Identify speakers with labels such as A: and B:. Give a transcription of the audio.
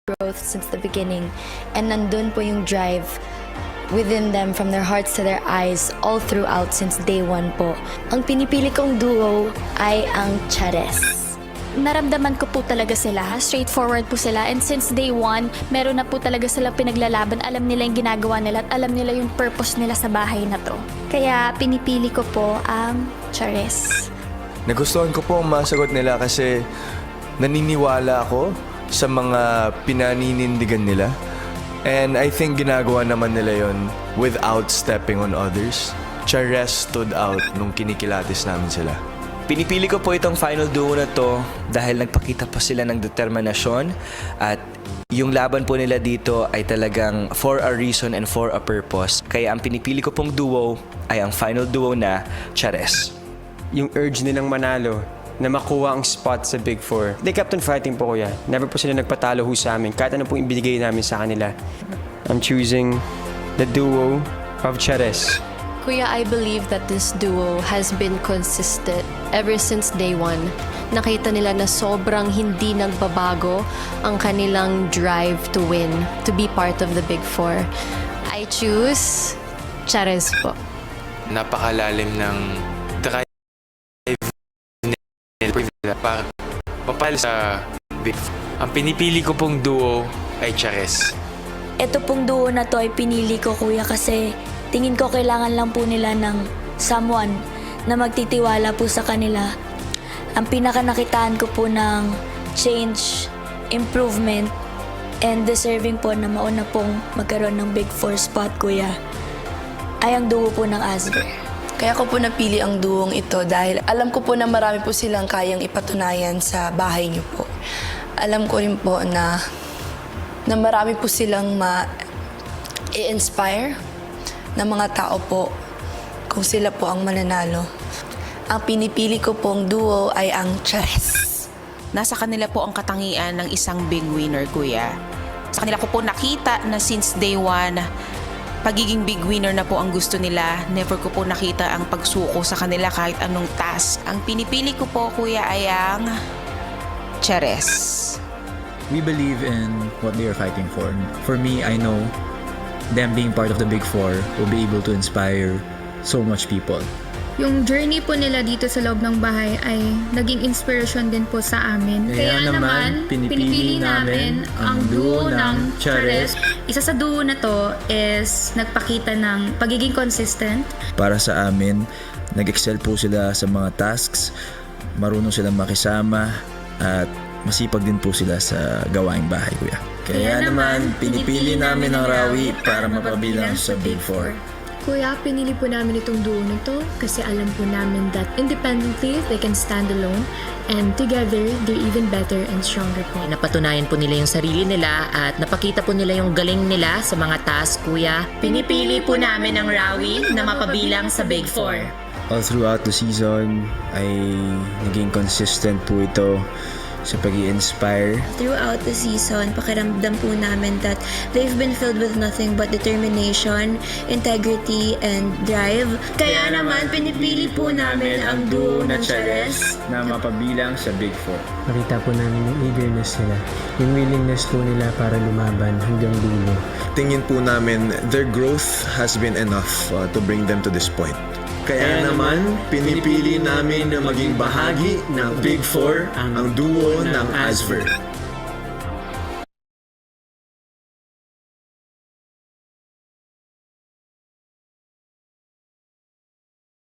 A: growth since the beginning. And nandun po yung drive within them from their hearts to their eyes all throughout since day one po. Ang pinipili kong duo ay ang Chares.
B: Naramdaman ko po talaga sila. Straightforward po sila. And since day one, meron na po talaga sila pinaglalaban. Alam nila yung ginagawa nila at alam nila yung purpose nila sa bahay na to. Kaya pinipili ko po ang Chares.
C: Nagustuhan ko po ang mga sagot nila kasi naniniwala ako sa mga pinaninindigan nila. And I think ginagawa naman nila yon without stepping on others. Chares stood out nung kinikilatis namin sila.
D: Pinipili ko po itong final duo na to dahil nagpakita po sila ng determinasyon at yung laban po nila dito ay talagang for a reason and for a purpose. Kaya ang pinipili ko pong duo ay ang final duo na Chares.
E: Yung urge nilang manalo na makuha ang spot sa Big Four. They kept on fighting po, kuya. Never po sila nagpatalo ho sa amin kahit ano pong ibigay namin sa kanila. I'm choosing the duo of Chares.
F: Kuya, I believe that this duo has been consistent ever since day one. Nakita nila na sobrang hindi nagbabago ang kanilang drive to win, to be part of the Big Four. I choose Chares po.
G: Napakalalim ng drive nila para papal sa Big Four. Ang pinipili ko pong duo ay Chares.
A: Ito pong duo na to ay pinili ko, kuya, kasi tingin ko kailangan lang po nila ng someone na magtitiwala po sa kanila. Ang pinakanakitaan ko po ng change, improvement, and deserving po na mauna pong magkaroon ng Big Four spot, kuya, ay ang duo po ng Asver.
H: Kaya ko po napili ang duong ito dahil alam ko po na marami po silang kayang ipatunayan sa bahay niyo po. Alam ko rin po na marami po silang ma-inspire na mga tao po kung sila po ang mananalo. Ang pinipili ko pong duo ay ang Chares.
I: Nasa kanila po ang katangian ng isang big winner, kuya. Sa kanila ko po nakita na since day one, pagiging big winner na po ang gusto nila. Never ko po nakita ang pagsuko sa kanila kahit anong task. Ang pinipili ko po, kuya, ay ang Chares.
J: We believe in what they are fighting for. For me, I know them being part of the Big Four will be able to inspire so much people.
K: Yung journey po nila dito sa loob ng bahay ay naging inspirasyon din po sa amin.
J: Kaya naman, pinipili namin ang duo ng Chares.
K: Isa sa duo na to is nagpakita ng pagiging consistent.
J: Para sa amin, nag-excel po sila sa mga tasks, marunong silang makisama, at masipag din po sila sa gawaing bahay, kuya. Kaya naman, pinipili namin ang Rawi para mapabilang sa Big Four.
K: Kuya, pinili po namin itong duo na to kasi alam po namin that independently, they can stand alone, and together, they're even better and stronger po.
L: Napatunayan po nila yung sarili nila at napakita po nila yung galing nila sa mga task, kuya. Pinipili po namin ang Rawi na mapabilang sa Big Four.
J: All throughout the season ay naging consistent po ito sa pag-i-inspire.
A: Throughout the season, pakiramdam po namin that they've been filled with nothing but determination, integrity, and drive. Kaya naman, pinipili po namin ang duo ng Chares
J: na mapabilang sa Big Four.
E: Makita po namin yung eagerness nila, yung willingness po nila para lumaban hanggang dulo.
M: Tingin po namin their growth has been enough to bring them to this point. Kaya naman, pinipili namin na maging bahagi ng Big Four ang duo ng Asver.